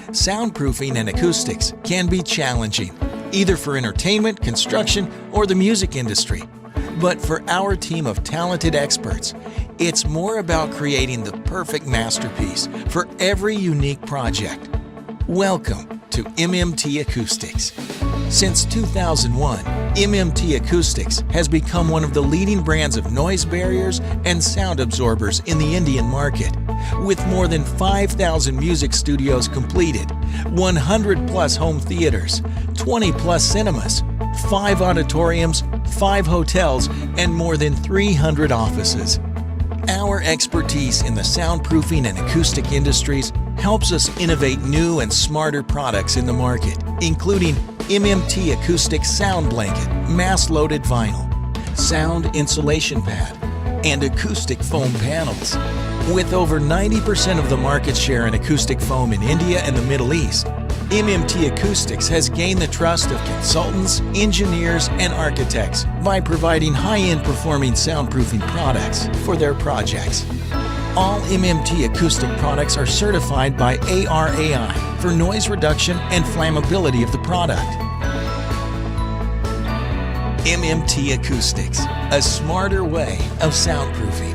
Soundproofing and acoustics can be challenging, either for entertainment, construction, or the music industry. But for our team of talented experts, it's more about creating the perfect masterpiece for every unique project. Welcome to MMT Acoustix. Since 2001, MMT Acoustix has become one of the leading brands of noise barriers and sound absorbers in the Indian market. With more than 5,000 music studios completed, 100+ home theaters, 20+ cinemas, 5 auditoriums, 5 hotels, and more than 300 offices. Our expertise in the soundproofing and acoustic industries helps us innovate new and smarter products in the market, including MMT Acoustix Sound Blanket, mass-loaded vinyl, sound insulation pad, and acoustic foam panels. With over 90% of the market share in acoustic foam in India and the Middle East, MMT Acoustix has gained the trust of consultants, engineers, and architects by providing high-end performing soundproofing products for their projects. All MMT acoustic products are certified by ARAI for noise reduction and flammability of the product. MMT Acoustix, a smarter way of soundproofing.